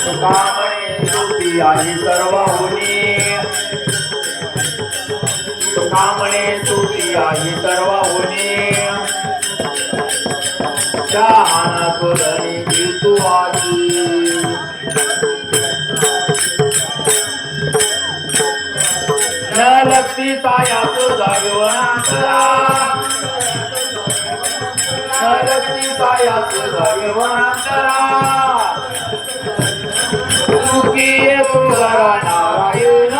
तुका म्हणे सुखी आहे सर्व होनी, तुका म्हणे सुखी आहे सर्व होनी, शहाणा तो धनी जितू आजी, न लक्ष्मी साया तो जागवणांतरा, न लक्ष्मी साया तो जागवणांतरा, सुखी येतो घरा नारायण,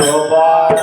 गोपाळ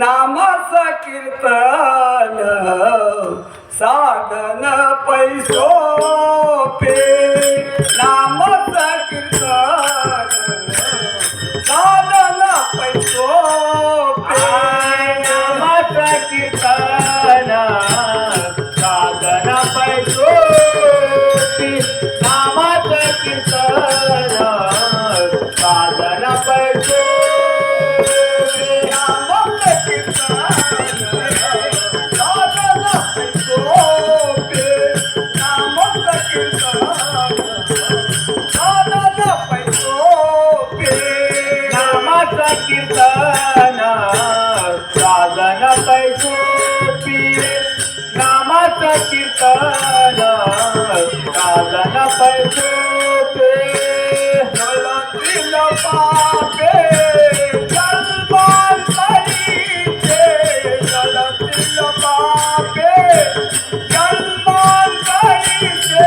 नामाचा कीर्तन साधन पैसो पे, नामाचा कीर्तन साधन पैसो पे, नामाचा कीर्तन साधन पैसो पे, नामाचा कीर्तन साधन पैसो कीर्तन साधन पैसो पी, नामाचं कीर्तन साधन पैसो पे, जळतील पापे जन्मांतरीचे, जळतील पापे जन्मांतरीचे,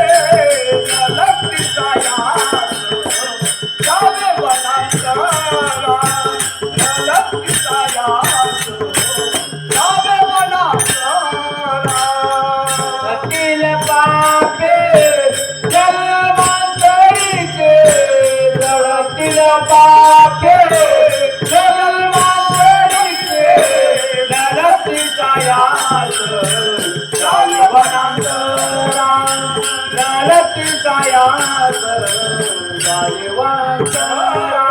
जलती जायास जावे वनांतरा, पापे जन्मांतरीचे, नरती जायास जावे वनांतरा, नरती जायास जावे वनांतरा,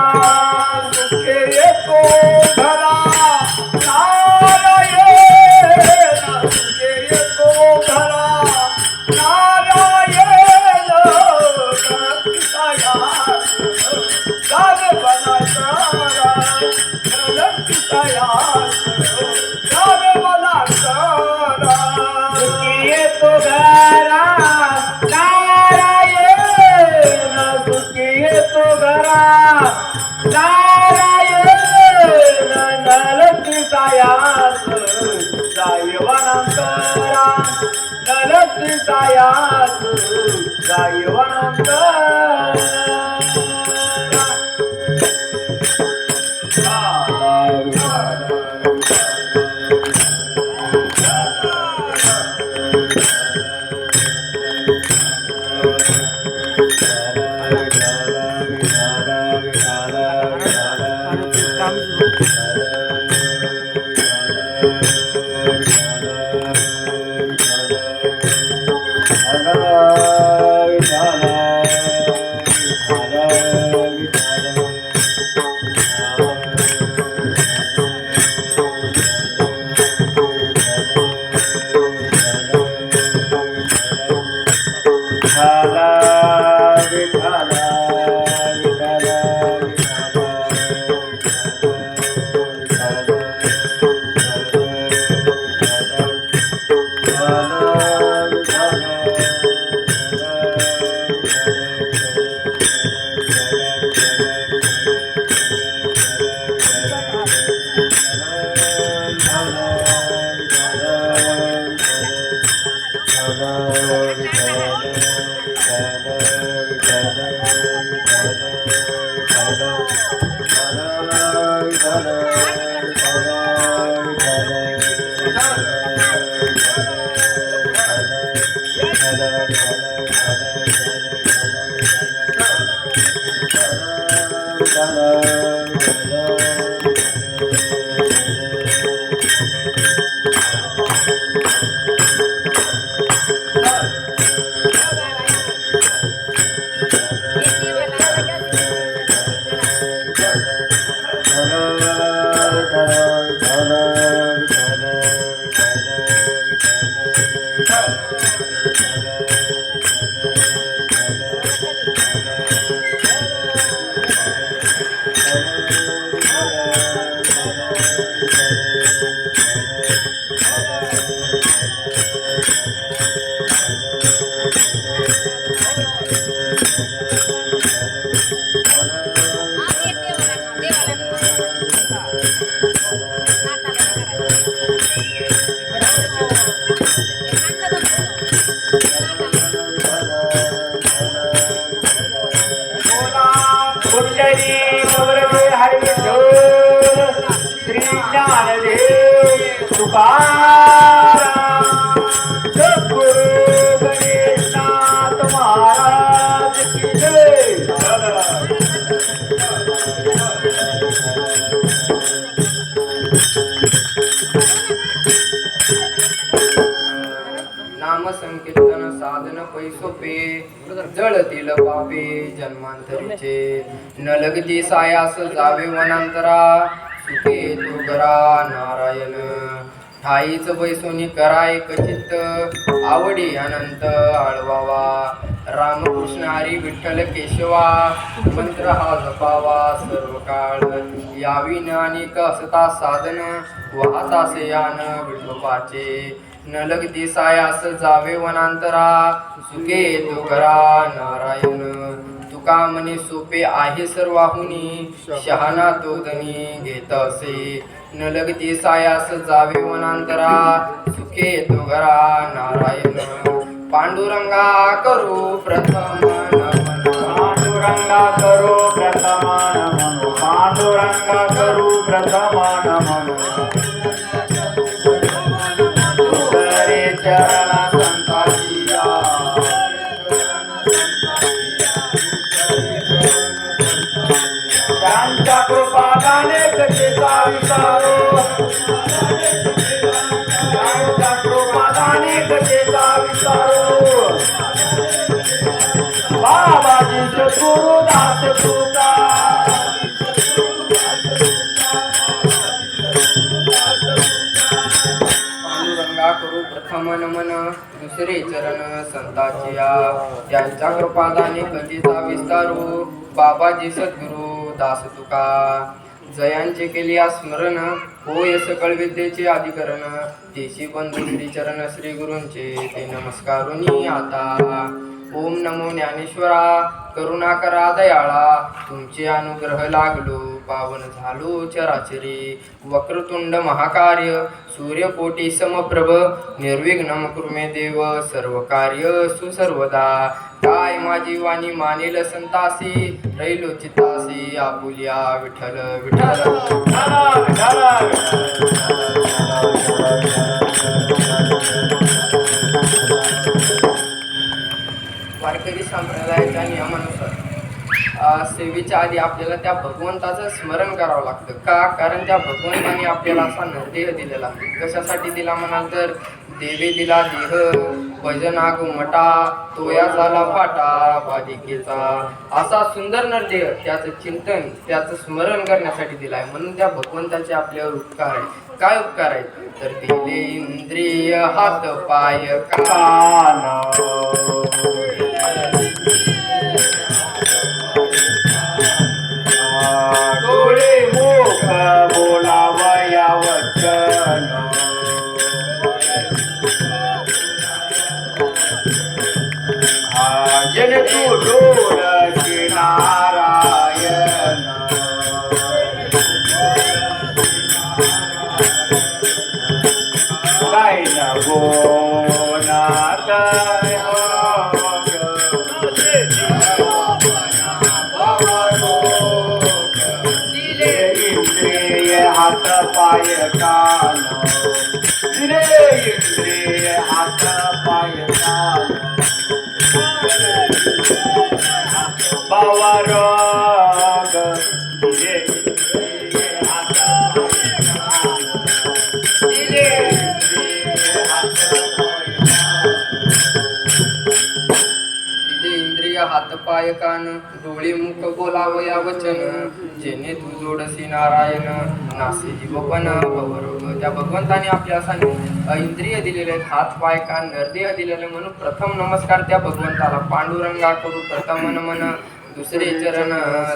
सुखे येतो घरा नारायण, सुखे येतो घरा नारायण, नरती जायास जावे वनांतरा, नरती जायास जावे वनांतरा, सुखी येतो घरा नारायण, सुखी येतो घरा नारायण, नरती जायास जावे वनांतरा, नरती जायास जावे वनांतरा. तुकाराम सद्गुरु गणेशनाथ महाराज की जय. नाम संकीर्तन साधन पैसोपे जळतील पापे जन्मांतरीचे न लगती सायास जावे वनांतरा सुखे तो करा नारायण ठाईच बैसोनी कराय कचित आवडी अनंत आळवावा रामकृष्ण हरी विठ्ठल केशवा मंत्र हा जपावा सर्व काळ यावी न अनेक असता साधन वाहतासे यान विठोबाचे न लगती सायास जावे वनांतरा सुखे तो करा नारायण तुका म्हणे सोपे आहे सर्वाहुनी शहाणा तो धनी घेत असे न लगती सायास जावे वनांतरा सुखे तो करा नारायण पांडुरंगा करू प्रथम नमन पांडुरंगा करू प्रथम नमन पांडुरंगा करू प्रथम नमन करे चरण संताची या. त्यांच्या कृपादाने कथेचा विचारो त्यांच्या कृपादाने कथेचा विचारो बाबाजी गुरुदास तुका पांडुरंगा करू प्रथम नमन दुसरे चरण संताची या त्यांच्या कृपादाने कधीचा विस्तारू बाबाजी सद्गुरु दास तुका जयांचे केले स्मरण होय सकळ विद्येचे अधिकरण देशी बंधू श्री चरण श्री गुरूंचे ते नमस्कारुनी आता ओम नमो ज्ञानेश्वरा करुणा करा दयाळा तुमचे अनुग्रह लागलो पावन झालो चराचरी वक्रतुंड महाकार्य सूर्यकोटी समप्रभ निर्विघ्नम कुर्मे देव सर्व कार्य सुसर्वदा काय माझी वाणी मानेल संतासी रैलो चितासी आपुल्या विठ्ठल विठ्ठल वारकरी संप्रदायाच्या नियमानुसार सेवेच्या आधी आपल्याला त्या भगवंताचं स्मरण करावं लागतं का कारण त्या भगवंताने आपल्याला असा नरदेह दिलेला कशासाठी दिला म्हणाल तर देवे दिला देह भजना घुमटा तोया झाला फाटा बालिकेचा असा सुंदर नरदेह त्याचं चिंतन त्याचं स्मरण करण्यासाठी दिलाय म्हणून त्या भगवंताचे आपल्यावर उपकार आहे काय उपकार आहे तर दिले इंद्रिय हात पाय कान डोळे मुख बोलावया वचन जन तू डोळ नारायण काय न गोनात हात पाय कान दिले इंद्रिय हात पाय कान बावराग दिले इंद्रिय हात पाय कान दिले इंद्रिय हात पाय दिले इंद्रिय हात पाय कान डोळे मुख बोलावया वचन जेणे तू जोडसी नारायण नासे जीवपण भवरोग त्या भगवंताने आपल्या असा इंद्रिय दिलेले आहेत हात पाय कान नरदेह दिलेले म्हणून प्रथम नमस्कार त्या भगवंताला पांडुरंगा करू प्रथम नमन दुसरे चरण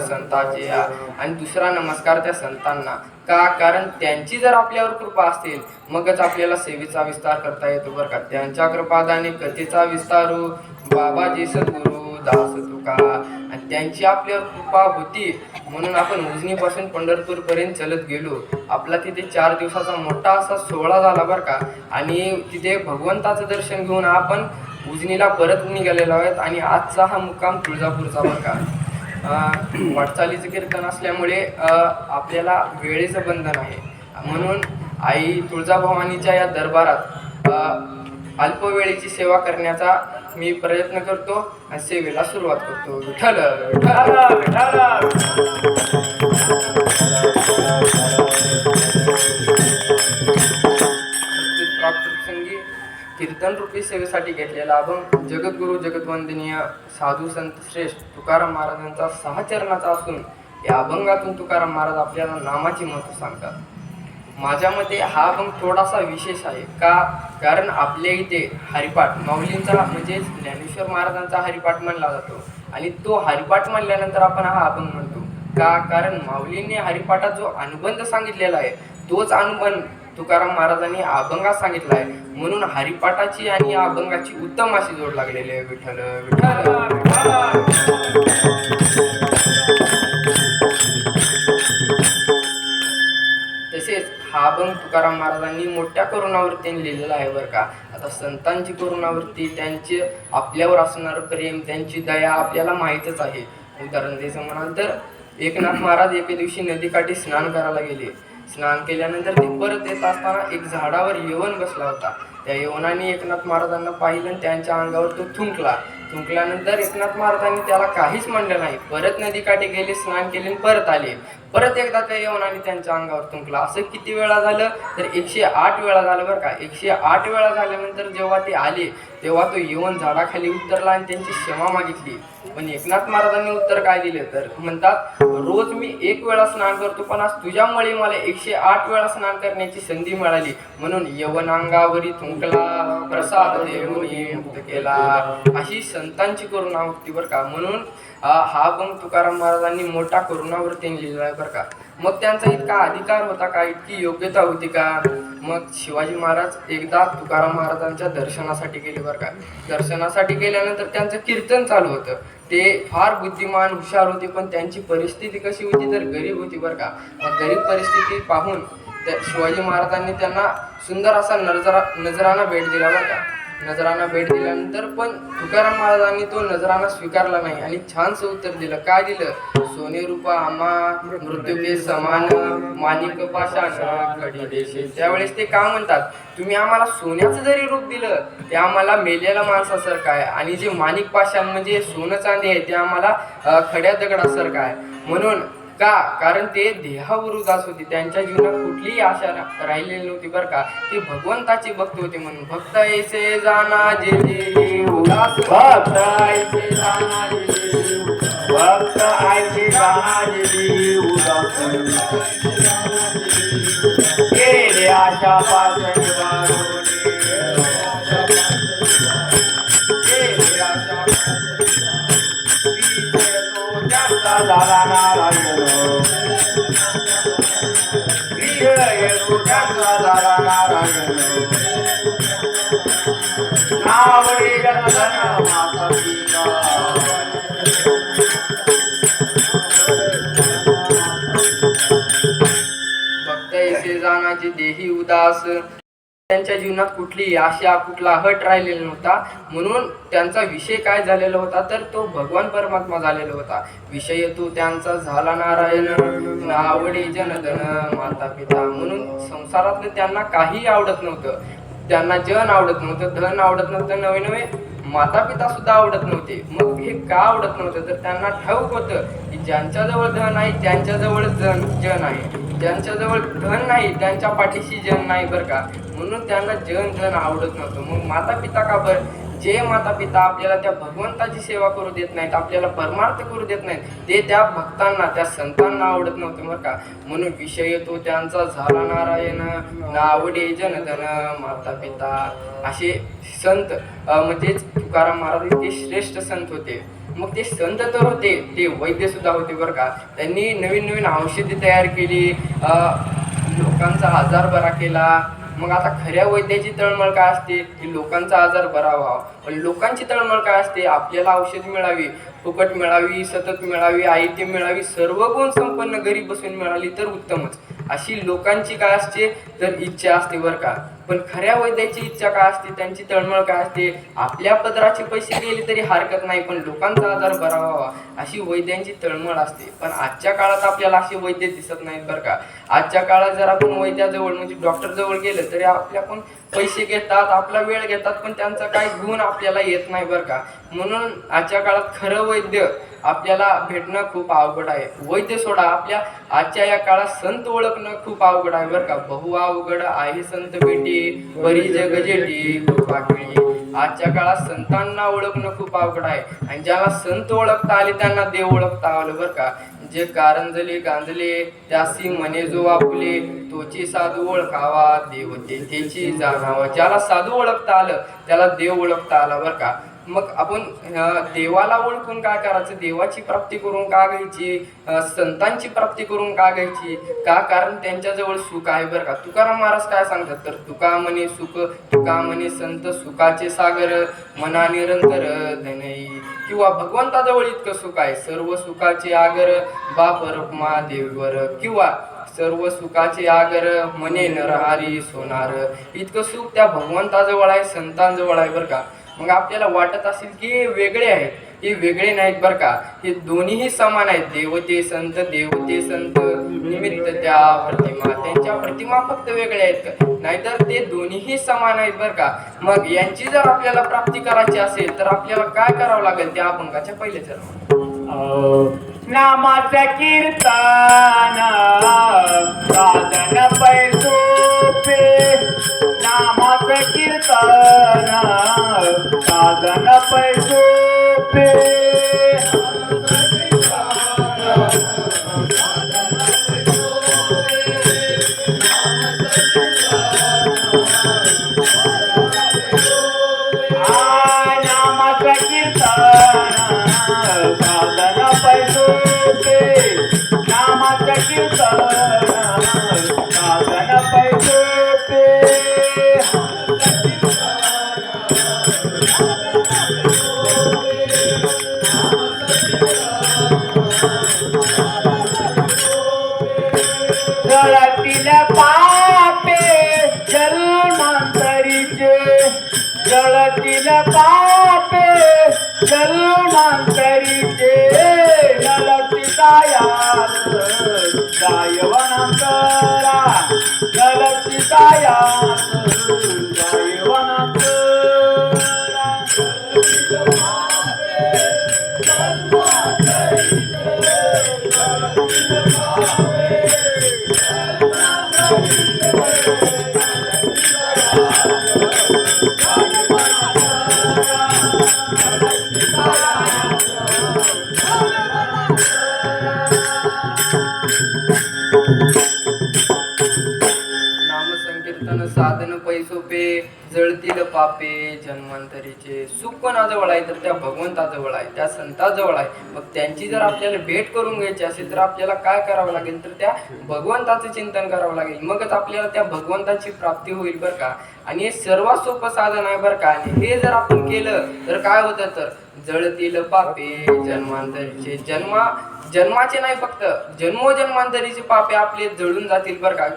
संताचे आणि दुसरा नमस्कार त्या संतांना का कारण त्यांची जर आपल्यावर कृपा असतील मगच आपल्याला सेवेचा विस्तार करता येतो बरं का त्यांच्या कृपादाने कथेचा विस्तारू बाबाजी सद्गुरु दास तुका आणि त्यांची आपल्यावर कृपा होती म्हणून आपण उजनीपासून पंढरपूर पर्यंत चलत गेलो आपला तिथे 4 दिवसाचा मोठा असा सोहळा झाला बरं का आणि तिथे भगवंताचं दर्शन घेऊन आपण उजनीला परत निघालेलो आहेत आणि आजचा हा मुक्काम तुळजापूरचा बरं का वाटचालीचं कीर्तन असल्यामुळे आपल्याला वेळेचं बंधन आहे म्हणून आई तुळजाभवानीच्या या दरबारात अल्पवेळेची सेवा करण्याचा मी प्रयत्न करतो आणि सेवेला सुरुवात करतो. विठ्ठल विठ्ठल. प्रसंगी कीर्तन रूपी सेवेसाठी घेतलेला अभंग जगद्गुरु जगद्वंदनीय साधू संत श्रेष्ठ तुकाराम महाराजांचा 6 चरणाचा असून या अभंगातून तुकाराम महाराज आपल्याला नामाचे महत्त्व सांगतात. माझ्या मते हा अभंग थोडासा विशेष आहे का, कारण आपल्या इथे हरिपाठ माऊलींचा म्हणजे ज्ञानेश्वर महाराजांचा हरिपाठ म्हणला जातो आणि तो हरिपाठ म्हणल्यानंतर आपण हा अभंग म्हणतो का, कारण माऊलींनी हरिपाठात जो अनुबंध सांगितलेला आहे तोच अनुबंध तुकाराम महाराजांनी अभंगात सांगितला आहे. म्हणून हरिपाठाची आणि या अभंगाची उत्तम अशी जोड लागलेली आहे. विठ्ठल विठ्ठल. तसेच हा अभंग तुकाराम महाराजांनी मोठ्या करुणावृत्तीने लिहिलेला आहे बरं का. आता संतांची करुणावृत्ती, त्यांचे आपल्यावर असणारं प्रेम, त्यांची दया आपल्याला माहीतच आहे. उदाहरण द्यायचं म्हणाल तर एकनाथ महाराज एके दिवशी नदीकाठी स्नान करायला गेले. स्नान केल्यानंतर ते परत येत असताना एक झाडावर यवन बसला होता. त्या यवनाने एकनाथ महाराजांना पाहिलं आणि त्यांच्या अंगावर तो थुंकल्यानंतर एकनाथ महाराजांनी त्याला काहीच म्हणलं नाही. परत नदीकाठी गेले, स्नान केले, परत आले. परत एकदा त्या यवनाने त्यांच्या अंगावर थुंकला. असं किती वेळा झालं तर 108 वेळा झालं बरं का. 108 वेळा झाल्यानंतर जेव्हा ते आले तेव्हा तो यवन झाडाखाली उतरला आणि त्यांची क्षमा मागितली. पण एकनाथ महाराजांनी उत्तर काय दिले तर म्हणतात, रोज मी 1 वेळा स्नान करतो, पण आज तुझ्यामुळे मला 108 वेळा स्नान करण्याची संधी मिळाली, म्हणून यवन अंगावरी थुंकला, प्रसाद देऊन मुक्त केला. अशी संतांची करुणावृत्ती बरं का. म्हणून हा अभंग तुकाराम महाराजांनी मोठा करुणावृत्तीने लिहिला आहे बरं का. मग त्यांचा इतका अधिकार होता का, इतकी योग्यता होती का. मग शिवाजी महाराज एकदा तुकाराम महाराजांच्या दर्शनासाठी गेले बरं का. दर्शनासाठी गेल्यानंतर त्यांचं कीर्तन चालू होतं. ते फार बुद्धिमान हुशार होते, पण त्यांची परिस्थिती कशी होती तर गरीब होती बरं का. मग गरीब परिस्थिती पाहून त्या शिवाजी महाराजांनी त्यांना सुंदर असा नजराना भेट दिला बरं का. नजराना भेट दिल्यानंतर पण तुकाराम महाराजांनी तो नजराना स्वीकारला नाही आणि छानसं उत्तर दिलं. काय दिलं, सोने रूपा आम्हा मृत्यू के समान, माणिक पाषाण घडी देशे. त्यावेळेस ते का म्हणतात, तुम्ही आम्हाला सोन्याचं जरी रूप दिलं ते आम्हाला मेलेल्या माणसासारखं आहे, आणि जे माणिक पाषाण म्हणजे सोनं चांदी आहे ते आम्हाला खड्या दगडासारखं आहे. म्हणून का, कारण ते देहावर उदास होते. त्यांच्या जीवनात कुठलीही आशा राहिलेली नव्हती बरं का. ते भगवंताचे भक्त होते. म्हणून भक्त ऐसे जाना जे उदास, भक्त ऐसे जाना जे भक्त ऐसे जाना जे उदास, गेले आशा पासून झाला नारायण, झाला नारायण, नावडी जनधन माता पिता. भक्त ऐसे जानाचे देही उदास. त्यांच्या जीवनात कुठली आशा, कुठला हट राहिलेला नव्हता. म्हणून त्यांचा विषय काय झालेला होता तर तो भगवान परमात्मा झालेला होता. विषय तो त्यांचा झाला नारायण, नावडे जनधन माता पिता. म्हणून संसारातलं त्यांना काही आवडत नव्हतं. त्यांना जन आवडत नव्हतं, धन आवडत नव्हतं, नवे नवे माता पिता सुद्धा आवडत नव्हते. मग हे का आवडत नव्हतं तर त्यांना ठाऊक होतं की ज्यांच्याजवळ धन आहे त्यांच्याजवळ जन आहे, ज्यांच्याजवळ धन नाही त्यांच्या पाठीशी जन नाही बरं का. म्हणून त्यांना धन आवडत नव्हतं. मग माता पिता का बरं, जे माता पिता आपल्याला त्या भगवंताची सेवा करू देत नाहीत, आपल्याला परमार्थ करू देत नाहीत, ते त्या भक्तांना, त्या संतांना आवडत नव्हते बरं का. म्हणून विषय तो त्यांचा झाला नारायण, नावडे जनधन माता पिता. असे संत म्हणजेच तुकाराम महाराज इतके श्रेष्ठ संत होते. मग ते संत तर होते, ते वैद्य सुद्धा होते बरं का. त्यांनी नवीन नवीन औषधी तयार केली, लोकांचा आजार बरा केला. मग आता खऱ्या वैद्याची तळमळ काय असते की लोकांचा आजार बरा व्हावा, पण लोकांची तळमळ काय असते, आपल्याला औषध मिळावी, फुकट मिळावी, सतत मिळावी, आयती मिळावी, सर्व गुण संपन्न घरी बसून मिळाली तर उत्तमच. अशी लोकांची काय असते तर इच्छा असते बरं का. पण खऱ्या वैद्याची इच्छा काय असते, त्यांची तळमळ काय असते, आपल्या पदराचे पैसे गेले तरी हरकत नाही पण लोकांचा आजार बरा व्हावा अशी वैद्यांची तळमळ असते. पण आजच्या काळात आपल्याला असे वैद्य दिसत नाहीत बरं का. आजच्या काळात जर आपण वैद्याजवळ म्हणजे डॉक्टर जवळ गेलं तरी आपल्याकडून पैसे घेतात, आपला वेळ घेतात, पण त्यांचा काही गुण आपल्याला येत नाही बरं का. म्हणून आजच्या काळात खरं वैद्य आपल्याला भेटणं खूप अवघड आहे. वैद्य सोडा, आपल्या आजच्या या काळात संत ओळखणं खूप अवघड आहे बरं का. बहु अवघड आहे संत भेटी, परी जग जेठी कृपाकळी. आजच्या काळात संतांना ओळखणं खूप अवघड आहे आणि ज्याला संत ओळखता आले त्यांना देव ओळखता आलं बरं का. जे कारंजले गांजले त्यासी म्हणे जो आपुले, तोची साधू ओळखावा देव तेची जाणावा. ज्याला साधू ओळखता आलं त्याला देव ओळखता आला बरं का. मग आपण देवाला ओळखून काय करायचं, देवाची प्राप्ती करून का घ्यायची, संतांची प्राप्ती करून का घ्यायची का, कारण त्यांच्याजवळ सुख आहे बरं का. तुकाराम महाराज काय सांगतात तर, तुका म्हणे सुख तुका म्हणे संत, सुखाचे सागर मना निरंतर धनई. किंवा भगवंताजवळ इतकं सुख आहे, सर्व सुखाचे आगर बाप रखमा देवीवर. किंवा सर्व सुखाचे आगर मने नरहारी सोनार. इतकं सुख त्या भगवंताजवळ आहे, संतांजवळ आहे बरं का. मग आपल्याला वाटत असेल की हे वेगळे आहेत, हे वेगळे नाहीत बरं का. हे दोन्हीही समान आहेत. देवते संत निमित्त त्या प्रतिमा, त्यांच्या प्रतिमा फक्त वेगळ्या आहेत, नाहीतर ते दोन्हीही समान आहेत बरं का. मग यांची जर आपल्याला प्राप्ती करायची असेल तर आपल्याला काय करावं लागेल त्या अभंगाच्या पहिले चरण. नामाचं कीर्तन साधन पैसोपे, नामाचं कीर्तन साधन पैसोपे. नामाचं कीर्तन साधन पैसोपे, नामाचं कीर्तन साधन पैसोपे. जळतील पापे जन्मांतरीचे, जळतील पापे जन्मांतरीचे. जळती कायात जायवनांतरा, जळती कायात जायवनांतरा. नामसंकीर्तन साधन पैसोपे, जळतील पापे जन्मांतरीचे. सुख कोणाजवळ आहे तर त्या भगवंताजवळ आहे, त्या संताजवळ आहे. मग त्यांची जर आपल्याला भेट करून घ्यायची असेल तर आपल्याला काय करावं लागेल तर त्या भगवंताचं चिंतन करावं लागेल. मगच आपल्याला त्या भगवंताची प्राप्ती होईल बरं का. आणि हे सर्वात सोपं साधन आहे बरं का. आणि हे जर आपण केलं तर काय होतं तर, जळतील पापे जन्मांतरीचे. जन्माचे नाही फक्त जन्मोजन्मांतरीचे पापे आपले जळून जातील बरं का.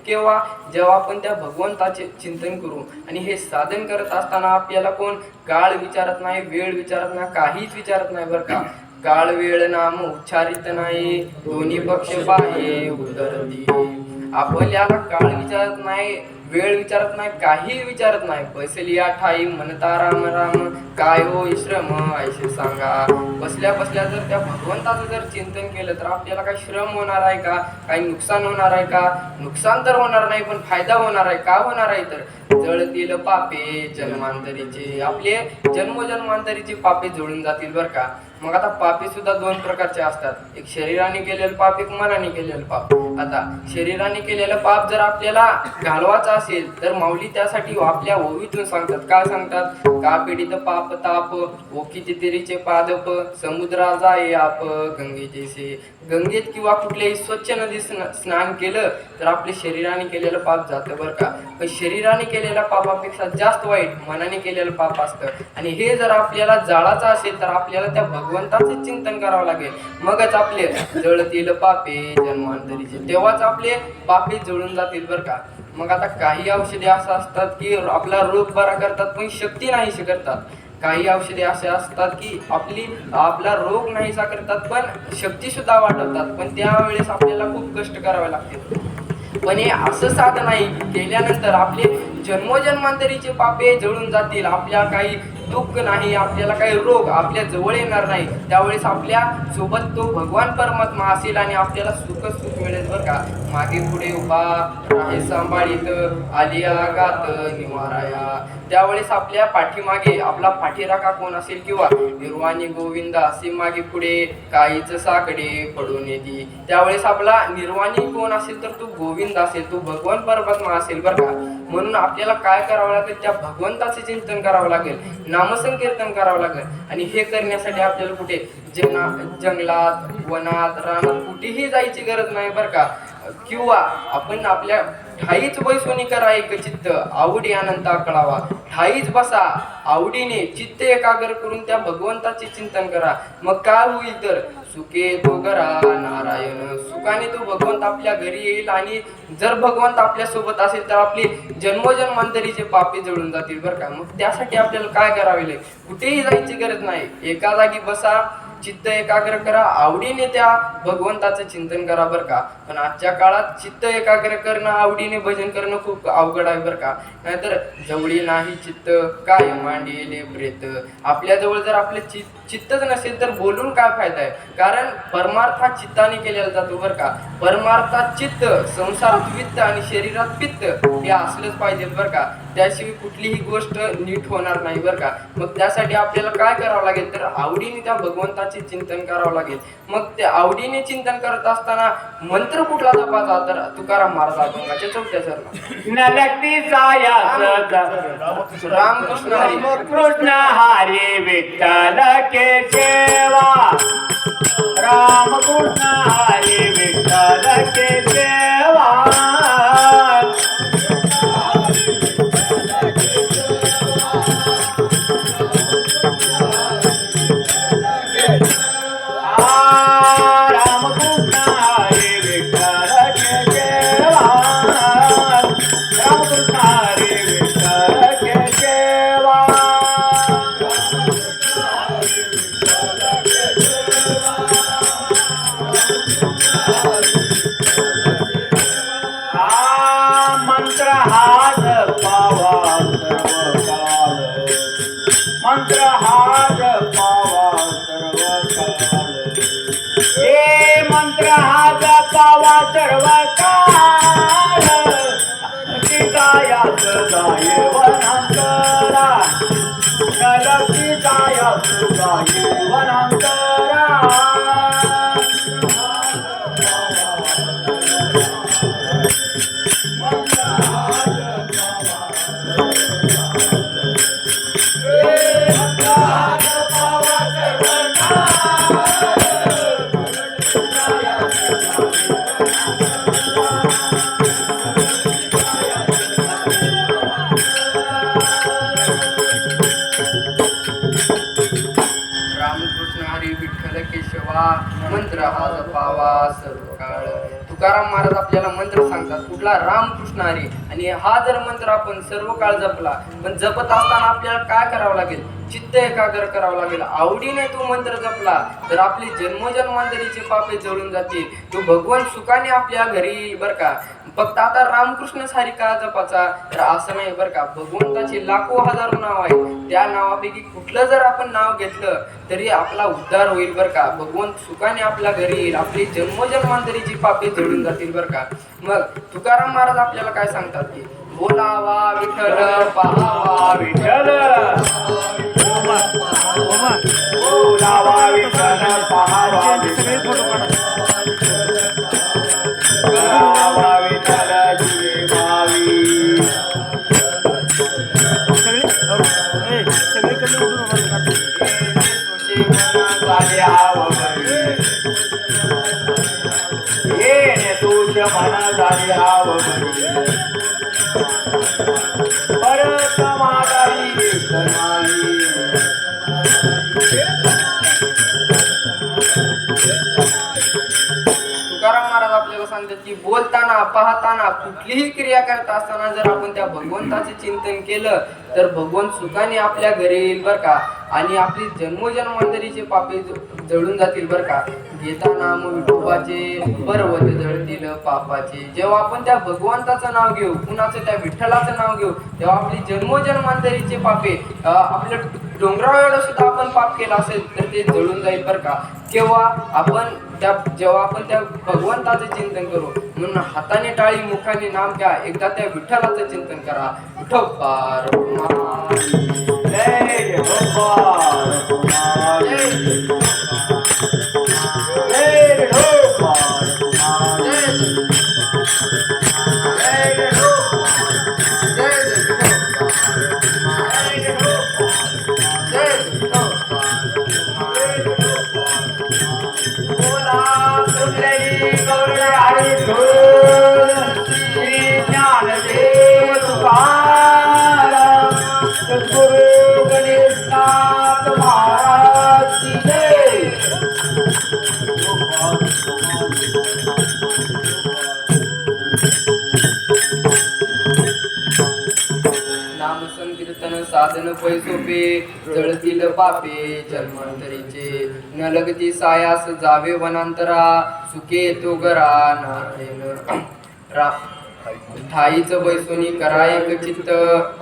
केव्हा, जेव्हा आपण त्या भगवंताचे चिंतन करू. आणि हे साधन करत असताना आपल्याला कोण काळ विचारत नाही, वेळ विचारत नाही, काहीच विचारत नाही बरं का. काळ वेळ नाम उच्चारित नाही, दोन्ही पक्ष पाहे उदरती. आपल्याला काळ विचारत नाही, वेळ विचारत नाही, काही विचारत नाही. बसलिया ठाई म्हणता राम राम, काय हो श्रम ऐसे सांगा. बसल्या बसल्या जर त्या भगवंताचं जर चिंतन केलं तर आपल्याला काही श्रम होणार आहे का, काही नुकसान होणार आहे का. नुकसान तर होणार नाही पण फायदा होणार आहे. का होणार आहे तर, जळतील पापे जन्मांतरीचे. आपले जन्मोजन्मांतरीचे पापे जळून जातील बरं का. मग आता पापे सुद्धा दोन प्रकारचे असतात, एक शरीराने केलेलं पाप, एक मनाने केलेलं पाप. आता शरीराने केलेलं पाप जर आपल्याला घालवायचं असेल तर माऊली त्यासाठी आपल्या ओवीतून सांगतात. काय सांगतात, का पीडित पाप ताप ओकिती तिरीचे पादप, समुद्रा जाये आप गंगेचे से. गंगेत किंवा कुठल्याही स्वच्छ नदी स्नान केलं तर आपले शरीराने केलेलं पाप जातं बरं का. पण शरीराने केलेल्या पापापेक्षा जास्त वाईट मनाने केलेलं पाप असतं. आणि हे जर आपल्याला जाळाचं असेल तर आपल्याला त्या भगवंताचे चिंतन करावं लागेल. मगच आपले जळतील पापे जन्मांतरीचे, तेव्हाच आपले पापे जळून जातील बरं का. मग आता काही औषधे असं असतात की आपला रोग बरा करतात पण शक्ती नाहीशी करतात. काही औषधे असे असतात की आपला रोग नाहीसा करतात पण शक्ती सुद्धा वाढवतात, पण त्यावेळेस आपल्याला खूप कष्ट करावे लागतील. पण हे असं साधन नाही केल्यानंतर आपले जन्मोजन्मांतरीचे पापे जळून जातील. आपल्या काही दुःख नाही, आपल्याला काही रोग आपल्या जवळ येणार नाही. त्यावेळेस आपल्या सोबत तो भगवान परमात्मा असेल आणि आपल्याला सुख मिळेल बरं का. मागे पुढे उभा राहे सांभाळीत आलिया गात निवाराया. त्यावेळेस आपल्या पाठीमागे आपला पाठीराखा कोण असेल किंवा निर्वाणी गोविंद असे मागे पुढे काहीच साकडे पडून येते. त्यावेळेस आपला निर्वाणी कोण असेल तर तो गोविंद असेल, तो भगवान परमात्मा असेल बरं का. म्हणून आपल्याला काय करावं लागेल, त्या भगवंताचे चिंतन करावं लागेल, नामसंकीर्तन करावं लागेल. आणि हे करण्यासाठी आपल्याला कुठे जंगलात वनात रानात कुठेही जायची गरज नाही बरं का. किंवा आपण आपल्या ठाईच बैसोनी करा एक चित्त आवडी अनंत कळावा. ठाईच बसा आवडीने चित्त एकाग्र करून त्या भगवंताचे चिंतन करा. मग काय होईल तर सुखे तो घरा नारायण, सुखाने तो भगवंत आपल्या घरी येईल. आणि जर भगवंत आपल्या सोबत असेल तर आपली जन्मोजन्मांतरीचे पापे जळून जातील बरं का. मग त्यासाठी आपल्याला काय करावे लागेल, कुठेही जायची गरज नाही, एका जागी बसा, चित्त एकाग्र करा, आवडीने त्या भगवंताचं चिंतन करा बरं का. पण आजच्या काळात चित्त एकाग्र करणं आवडीने भजन करणं खूप अवघड आहे बरं का. नाहीतर जवळी नाही चित्त काय मांडिले प्रेत. आपल्या जवळ जर आपले चित्तच नसेल तर बोलून काय फायदा आहे. कारण परमार्थ हा चित्ताने केलेला जातो बरं का. परमार्थात चित्त, संसारात वित्त आणि शरीरात पित्त हे असलंच पाहिजे बरं का. त्याशिवाय कुठलीही गोष्ट नीट होणार नाही बरं का. मग त्यासाठी आपल्याला काय करावं लागेल तर आवडीने त्या भगवंताचे चिंतन करावं लागेल. मग ते आवडीने चिंतन करत असताना मंत्र कुठला जपायचा तर तुकाराम महाराज अभंगाच्या 4थ्या चरणात रामकृष्ण हरी कृष्ण हरी विठ्ठल केशवा, रामकृष्ण हरी विठ्ठल केशवा. मंत्र हात पावा सर्व काळ, मंत्र हात पावा सर्व काळ. हे मंत्र हात पावा सर्व काळ, सीतायाच जाय वनांतरा, सीतायाच जाय वनांतरा. रामकृष्ण हरी विठ्ठल केशवा, मंत्र हा जपावा सर्व काळ. तुकाराम महाराज आपल्याला मंत्र सांगतात कुठला, रामकृष्ण हरी. आणि हा जर मंत्र आपण सर्व काळ जपला, पण जपत असताना आपल्याला काय करावं लागेल, चित्त एकाग्र करावं लागेल. आवडीने तो मंत्र जपला तर आपली जन्मोजन्मांतरीचे पापे जळून जातील. तो भगवान सुखाने आपल्या घरी येईल बरं का. फक्त आता रामकृष्ण हरी का जपाचा तर असं नाही बरं का. भगवंताचे लाखो हजारो नाव आहे, त्या नावापैकी कुठलं जर आपण नाव घेतलं तरी आपला उद्धार होईल बरं का. भगवंत सुखाने आपल्या घरी येईल, आपली जन्मोजन्मांतरीची पापे जळून जातील बरं का. मग तुकाराम महाराज आपल्याला काय सांगतात की बोलावा विठ्ठल पाहावा विठ्ठल, बोलावा विठ्ठल पाहावा विठ्ठल, करावा विठ्ठल जीवे भावी. झाले आवडी, येणे तुझ मन झाले आवडी. परत मागाई विठ्ठलाई. तुकाराम महाराज आपल्याला सांगतात की बोलताना पाहताना कुठलीही क्रिया करत असताना जर आपण त्या भगवंताचे चिंतन केलं तर भगवंत सुखाने आपल्या घरी येईल बर का. आणि आपली जन्मोजन्मांतरीचे पापे जळून जातील बर का. घेता नाम विठोबाचे पर्वत जळतील पापाचे. जेव्हा आपण त्या भगवंताचं नाव घेऊ, कुणाचं, त्या विठ्ठलाचं नाव घेऊ, तेव्हा आपली जन्मोजन्मांतरीचे पापे आपल्या डोंगरावर सुद्धा आपण पाप केलं असेल तर ते जळून जाईल बर का. जेव्हा आपण त्या भगवंताचे चिंतन करू. म्हणून हाताने टाळी मुखाने नाम घ्या, एकदा त्या विठ्ठलाचं चिंतन करा. विठोबा रखुमाई. जय विठोबा रखुमाई. जय जय विठोबा रखुमाई. जय जय विठोबा. जय जय विठोबा. बोला सुंदरी गौरी आई धूल. श्री ज्ञानदेव तुकाराम सद्गुरु गणेशनाथ महाराज की जय. नाम संकीर्तन साधन पैसोपे जळतील पापे जन्मांतरीचे. न लगती सायास जावे वनांतरा सुखे तो गरा नारायण. ठाईच बैसोनी करा एक चित्त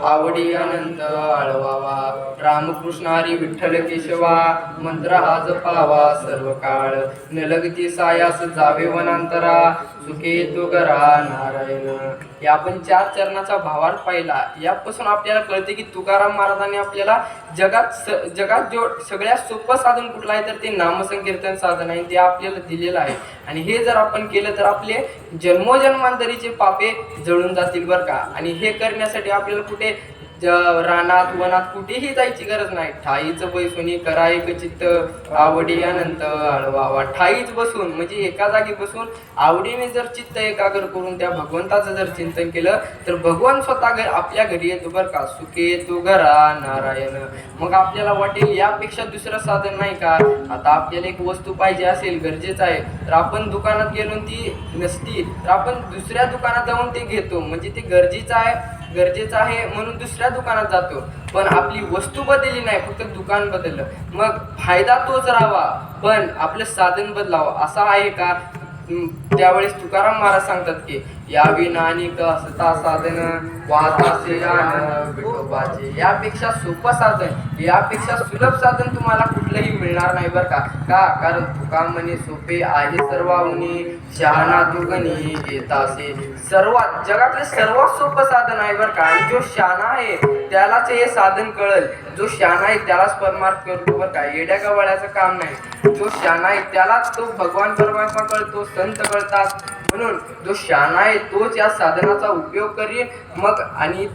आवडी अनंत आळवावा. रामकृष्ण हरी विठ्ठल केशवा मंत्र हा जपावा सर्व काळ. न लगती सायास जावे वनांतरा सुखे तो गरा नारायण. या आपण 4 चरणाचा भावार्थ पाहिला. यापासून आपल्याला कळते की तुकाराम महाराजांनी आपल्याला जगात जो सगळ्यात सोपं साधन कुठलं आहे तर ते नामसंकीर्तन साधन आहे. ते आपल्याला दिलेलं आहे. आणि हे जर आपण केलं तर आपले जन्मोजन्मांतरीचे पापे जळून जातील बर का. आणि हे करण्यासाठी आपल्याला कुठे रानात वनात कुठेही जायची गरज नाही. ठाईच बैसोनी करा एक चित्त आवडी अनंत आळवावा. ठाईच बसून म्हणजे एका जागी बसून आवडीने जर चित्त एकाग्र करून त्या भगवंताचं जर चिंतन केलं तर भगवान स्वतः आपल्या घरी येतो बर का. सुखे तो घरा नारायण. मग आपल्याला वाटेल यापेक्षा दुसरं साधन नाही का. आता आपल्याला एक वस्तू पाहिजे असेल, गरजेचं आहे, तर आपण दुकानात गेलो ती नसती तर आपण दुसऱ्या दुकानात जाऊन ते घेतो. म्हणजे ते गरजेचं आहे म्हणून दुसऱ्या दुकानात जातो. पण आपली वस्तू बदलली नाही, फक्त दुकान बदललं. मग फायदा तोच राहावा पण आपलं साधन बदलावं असं आहे का. त्यावेळेस तुकाराम महाराज सांगतात की यावी नानिक असता साधन वाहताचे यान विठोबाचे. यापेक्षा सोपं साधन, यापेक्षा सुलभ साधन तुम्हाला कुठलंही मिळणार नाही बरं का. कारण तुका म्हणे सोपे आहे सर्वाहुनी शहाणा दुगणी येतासे. सर्वात जगातले सर्वात सोपं साधन आहे बरं का. आणि जो शहाणा आहे त्यालाच हे साधन कळल. जो शहाणा आहे त्यालाच परमार्थ करतो बरं का. येड्या गवाळ्याचं काम नाही. जो शहाणा आहे त्यालाच तो भगवान परमात्मा कळतो, संत कळतात. म्हणून जो शहाणा आहे तोच या साधनाचा उपयोग करेल. मग आणि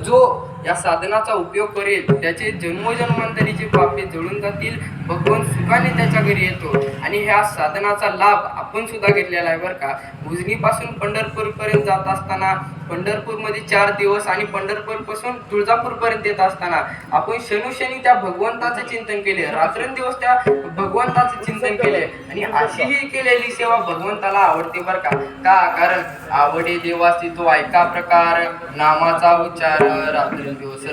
जो या साधनाचा उपयोग करेल त्याचे जन्मोजन्मांतरीचे पापे जळून जातील. भगवान सुखाने त्याच्या घरी येतो. आणि ह्या साधनाचा लाभ आपण सुद्धा घेतलेला आहे बरं का. उजनीपासून पंढरपूरपर्यंत जात असताना पंढरपूरमध्ये 4 दिवस आणि पंढरपूरपासून तुळजापूरपर्यंत येत असताना आपण शनोशनी त्या भगवंताचे चिंतन केले, रात्रंदिवस त्या भगवंताचे चिंतन केले. आणि अशी ही केलेली सेवा भगवंताला आवडते बरं का. कारण आवडे देवासी तो ऐका प्रकार नामाचा उच्चार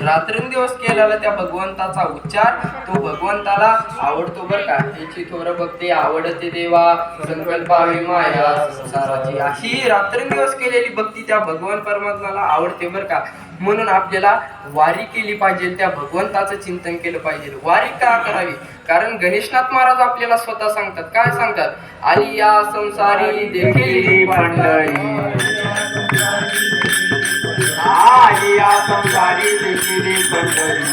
रात्रंदिवस केलेला त्या भगवंताचा उच्चार तो भगवंताला आवडतो बरं का. याची थोर भक्ती आवडते देवा संकल्पावी माया संसाराची. अशी रात्रंदिवस केलेली भक्ती त्या भगवान परमात्म्याला आवडते बरं का. म्हणून आपल्याला वारी केली पाहिजे, त्या भगवंताचं चिंतन केलं पाहिजे. वारी का करावी. कारण गणेशनाथ महाराज आपल्याला स्वतः सांगतात. काय सांगतात. आली या संसारी देखील मंडळी आली या संसारी देखील पंढरी.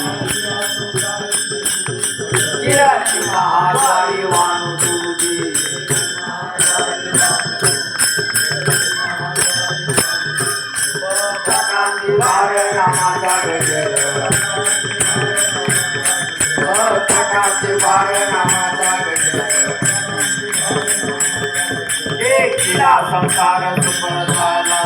किराची महाद्वारी वाणू तुझी. भक्तांची भार नामाचा गजर. भक्तांची भार नामाचा गजर. देखीला संसार सुपर झाला.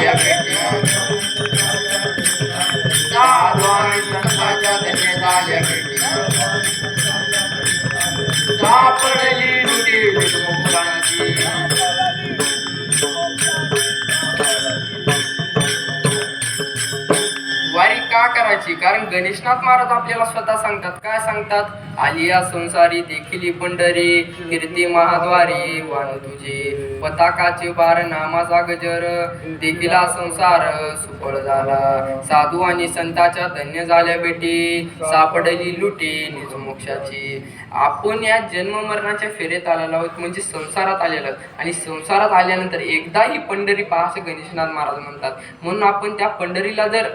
झाल्या भेटी साधू आणि संतांच्या धन्य झाल्या भेटी सापडली लुटी मुक्तांची वारी का करायची? कारण गणेशनाथ महाराज आपल्याला स्वतः सांगतात. काय सांगतात? आलिया संसारी देखील पंढरी कीर्ती महाद्वारी वाण तुझे पताकाचे बार नामाचा गजर देखिला संसार सुफळ झाला साधू आणि संतांच्या धन्य झाल्या भेटी सापडली लुटी निज मोक्षाची. आपण या जन्म मरणाच्या फेरेत आलेलो आहोत म्हणजे संसारात आलेलो आहोत आणि संसारात आल्यानंतर एकदा ही पंढरी पहा असं गणेशनाथ महाराज म्हणतात. म्हणून आपण त्या पंढरीला जर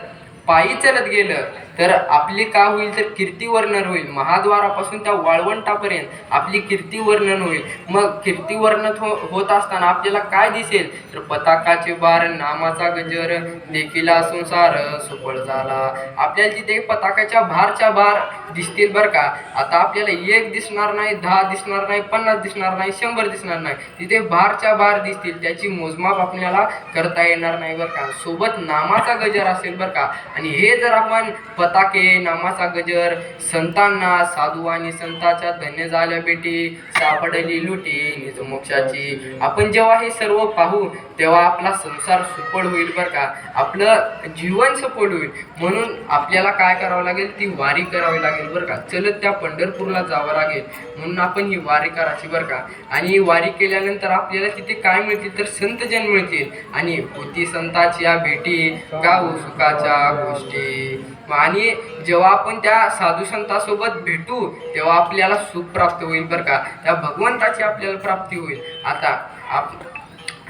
पायी चालत गेलं तर आपली का होईल? तर कीर्ती वर्णन होईल. महाद्वारापासून त्या वाळवंटापर्यंत आपली कीर्ती वर्णन होईल. मग कीर्ती वर्णन होत असताना आपल्याला काय दिसेल? तर पताकाचे बार नामाचा गजर देखिला संसार सुफळ झाला. आपल्याला तिथे पताकाच्या भारच्या बार दिसतील बरं का. आता आपल्याला 1 दिसणार नाही, 10 दिसणार नाही, 50 दिसणार नाही, 100 दिसणार नाही. तिथे भारच्या बार दिसतील. त्याची मोजमाप आपल्याला करता येणार नाही बरं का. सोबत नामाचा गजर असेल बरं का. आणि हे जर आपण पताके नामाचा गजर संतांना साधू आणि संतांच्या धन्य झाल्या भेटी सापडली लुटी निज मोक्षाची आपण जेव्हा हे सर्व पाहू तेव्हा आपला संसार सुफळ होईल बरं का. आपलं जीवन सफळ होईल. म्हणून आपल्याला काय करावं लागेल? ती वारी करावी लागेल बरं का. चलत त्या पंढरपूरला जावं लागेल. म्हणून आपण ही वारी करायची बरं का. आणि ही वारी केल्यानंतर आपल्याला तिथे काय मिळतील? तर संतजन मिळतील आणि होती संतांच्या भेटी गाऊ सुखाच्या गोष्टी. आणि जेव्हा आपण त्या साधू संतांसोबत भेटू तेव्हा आपल्याला सुख प्राप्त होईल बरं का. त्या भगवंताची आपल्याला प्राप्ती होईल. आता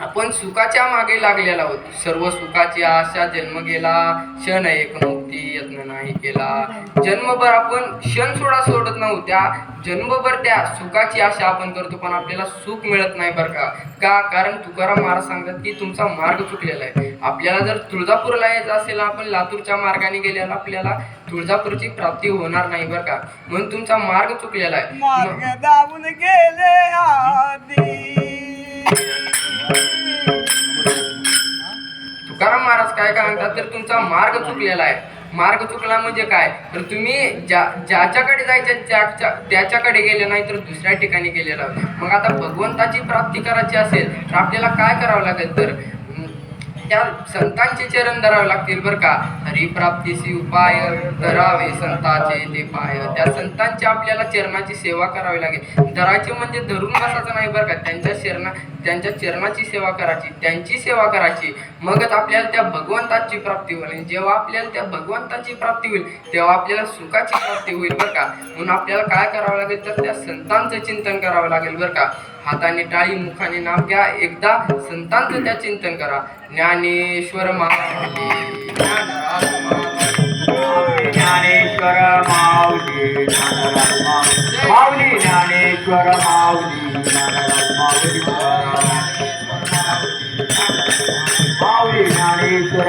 आपण सुखाच्या मागे लागलेला आहोत. सर्व सुखाची आशा जन्म गेला क्षण एक मुक्ती यत्न नाही केला. जन्मभर आपण क्षण सोडत नव्हतो. त्या जन्मभर त्या सुखाची आशा आपण करतो पण आपल्याला सुख मिळत नाही बरं का. कारण तुकाराम महाराज सांगतात की तुमचा मार्ग चुकलेला आहे. आपल्याला जर तुळजापूरला यायचं असेल आपण लातूरच्या मार्गाने गेल्याला आपल्याला तुळजापूरची प्राप्ती होणार नाही बरं का. म्हणून तुमचा मार्ग चुकलेला आहे. मार्ग दाबून गेले आधी तुकाराम महाराज काय म्हणतात? तर तुमचा मार्ग चुकलेला आहे. मार्ग चुकला म्हणजे काय? तर तुम्ही ज्याच्याकडे जायचं त्याच्याकडे गेले नाही तर दुसऱ्या ठिकाणी गेलेला. मग आता भगवंताची प्राप्ती करायची असेल तर आपल्याला काय करावं लागेल? तर त्या संतांचे चरण धरावे लागतील बरं का. हरिप्राप्तीसी उपाय धरावे संतांचे ते पाय. त्या संतांची आपल्याला चरणाची सेवा करावी लागेल. धरायचे म्हणजे धरून बसायचं नाही बरं का. त्यांच्या चरणाची सेवा करायची, त्यांची सेवा करायची. मगच आपल्याला त्या भगवंताची प्राप्ती होईल. जेव्हा आपल्याला त्या भगवंताची प्राप्ती होईल तेव्हा आपल्याला सुखाची प्राप्ती होईल बरं का. म्हणून आपल्याला काय करावं लागेल? तर त्या संतांचं चिंतन करावं लागेल बरं का. हाताने टाळी मुखाने नाम घ्या. एकदा संतांचं त्या चिंतन करा. ज्ञानेश्वर माऊली ज्ञानेश्वर माऊली माऊली ज्ञानेश्वर माऊली माऊली ज्ञानेश्वर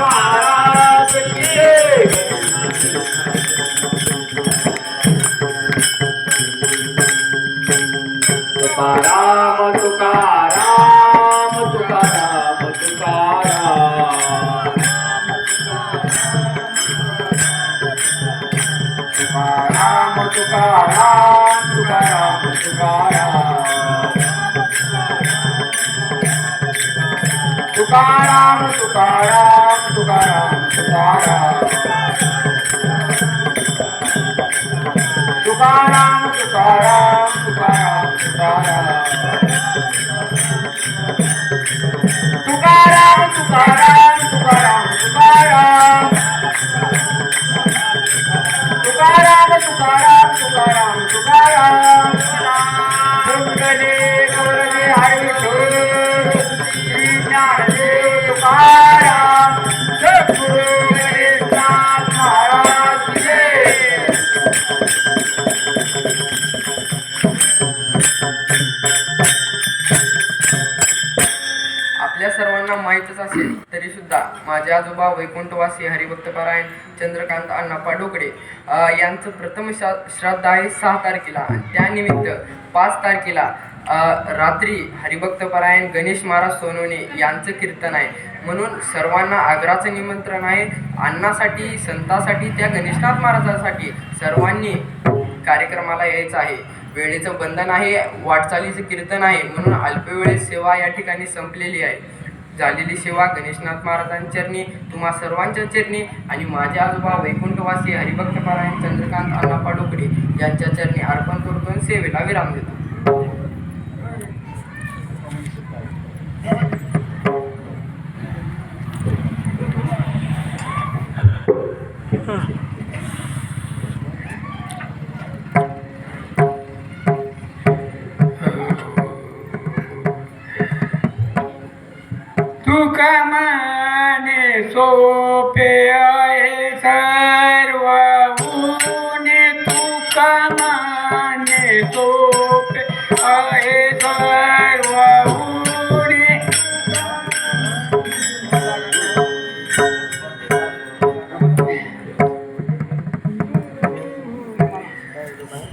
महाराज तुकाराम तुकाराम तुकाराम तुकाराम तुकाराम तुकाराम तुकाराम तुकाराम तुकाराम तुकाराम तुकाराम तुकाराम तुकाराम तुकाराम तुकाराम तुंगले गोरले हरी श्री ज्ञानदेव तुकाराम सद्गुरु गणेशनाथ महाराज की आपल्या सर्वांना माहीतच असेल तरी सुद्धा माझे आजोबा वैकुंठवासी हरिभक्तपरायण चंद्रकांत अण्णाप्पा डोकरे यांचं प्रथम श्राद्ध आहे 6 तारखेला आणि त्यानिमित्त 5 तारखेला रात्री हरिभक्तपरायण गणेश महाराज सोनवणे यांचं कीर्तन आहे. म्हणून सर्वांना आग्रहाचं निमंत्रण आहे. अण्णासाठी, संतासाठी, त्या गणेशनाथ महाराजांसाठी सर्वांनी कार्यक्रमाला यायचं आहे. वेळेचं बंधन आहे, वाटचालीचं कीर्तन आहे, म्हणून अल्पवेळेत सेवा या ठिकाणी संपलेली आहे. झालेली सेवा गणेशनाथ महाराजांच्या चरणी, तुम्हा सर्वांच्या चरणी आणि माझे आजोबा वैकुंठवासी हरिभक्तपरायण चंद्रकांत अण्णाप्पा डोकरे यांच्या चरणी अर्पण करून सेवेला विराम देतो. तुका माने सोपे आहे सर्व ऊने तुका माने सोपे आहे सर्व ऊने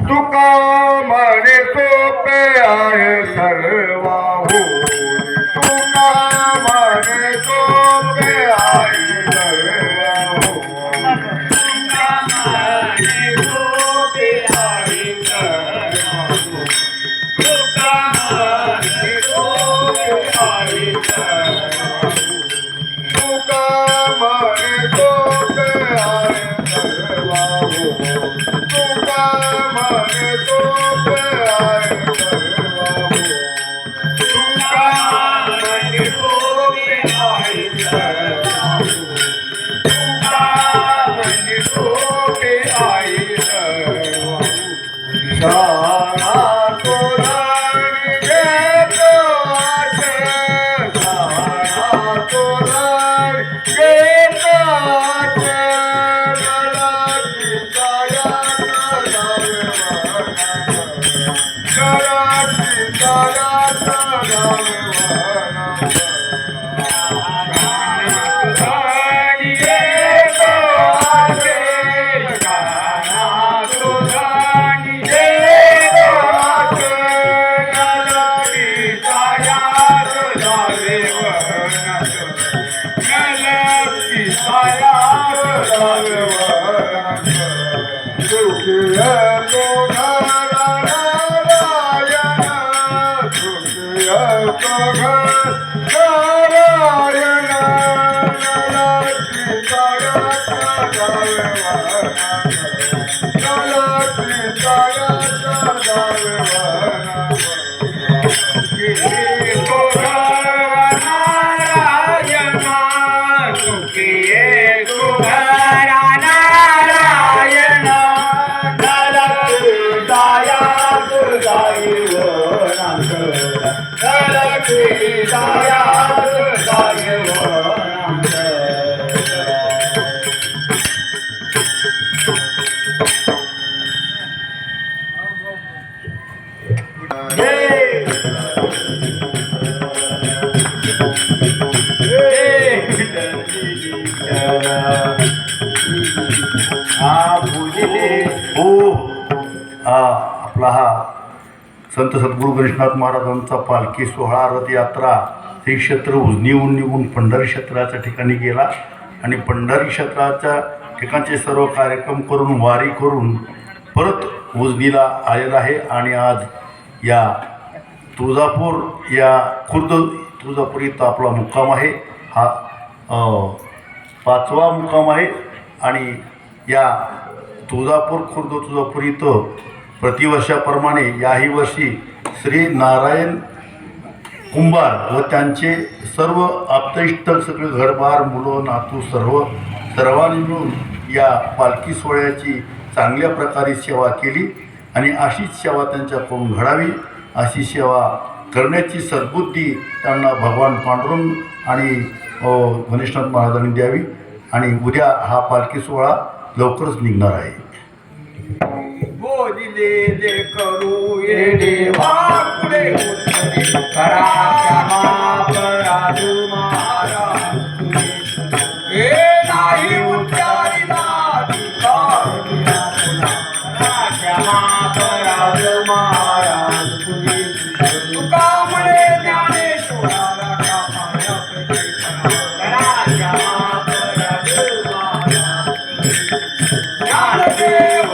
तुका माने सोपे आहे सर्व आपला हा संत सद्गुरू गणेशनाथ महाराजांचा पालखी सोहळा रथयात्रा श्री क्षेत्र उजनीहून निघून पंढरी क्षेत्राच्या ठिकाणी गेला आणि पंढरी क्षेत्राच्या ठिकाणचे सर्व कार्यक्रम करून वारी करून परत उजनीला आलेला आहे. आणि आज या तुळजापूर या खुर्द तुळजापूर इथं आपला मुक्काम आहे. हा 5वा मुक्काम आहे. आणि या तुळजापूर इथं प्रतिवर्षाप्रमाणे याही वर्षी श्री नारायण कुंभार व त्यांचे सर्व आप्तइष्ट सगळे घरबार मुलं नातू सर्वांनी मिळून या पालखी सोहळ्याची चांगल्या प्रकारे सेवा केली. आणि अशीच सेवा त्यांच्याकडून घडावी, अशी सेवा करण्याची सद्बुद्धी त्यांना भगवान पांडुरंग आणि गणेशनाथ महाराजांनी द्यावी. आणि उद्या हा पालखी सोहळा लवकरच निघणार आहे. बोलिले दे करू येडे वाकुळे उतरे करा क्षमा पराधू महाराज तुझे. हे नाही उच्चारिला धिक्कारिला पुन्हा करा क्षमा पराधू महाराज तुझे. तुका म्हणे ज्ञानेश्वराला कापाया प्रतिपणा करा क्षमा पराधू महाराज तुझे. ज्ञानदेव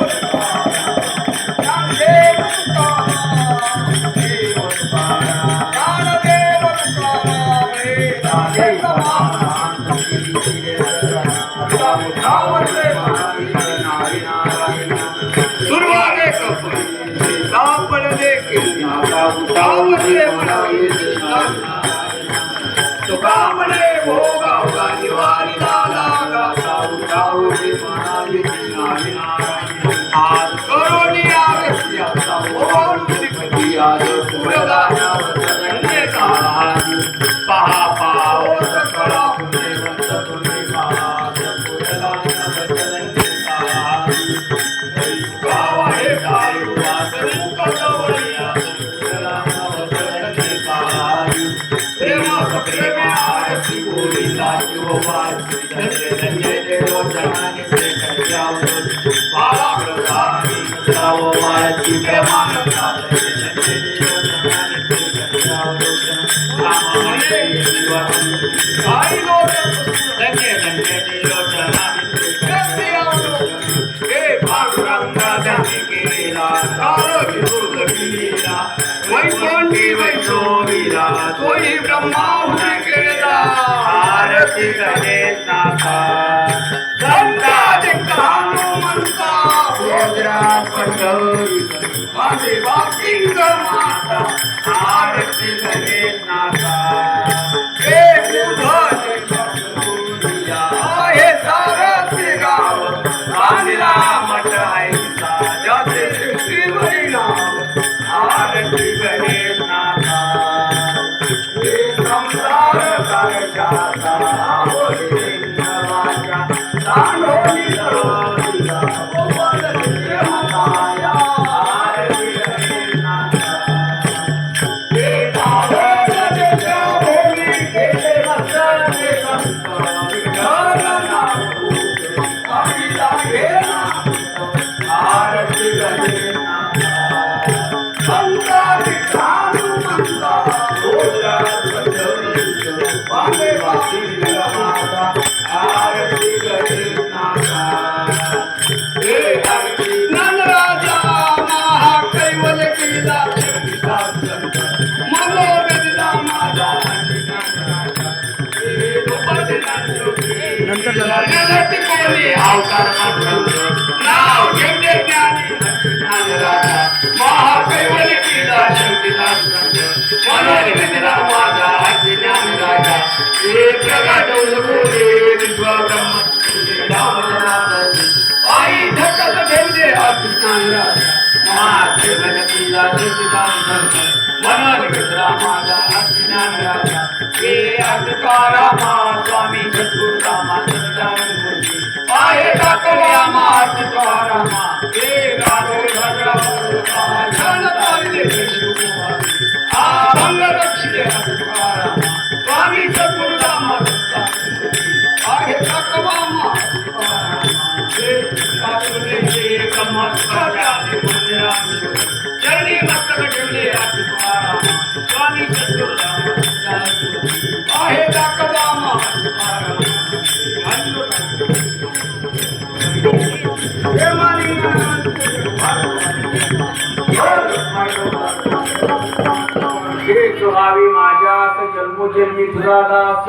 हे सोहावी माझ्यास जन्मोचे तुझा दास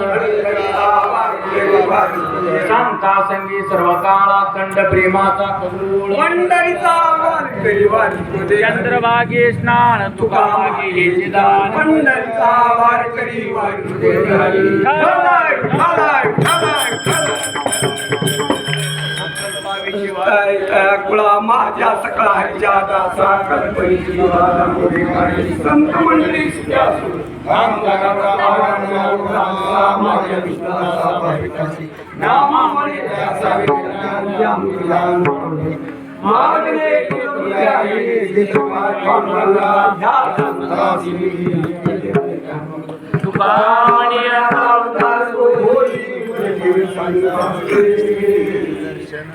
शांता संगी सर्व काळा कंड प्रेमाचा कबूळ पंढरीचा वारकरी वारी चंद्रभागे स्नान तुका मागे घ्यायचे दान पंढरीचा वारकरी वारी कुळा माझ्या सकळाच्या दासा कल्पनेची संत मंडळी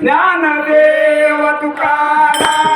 ज्ञानदेव तुकाराम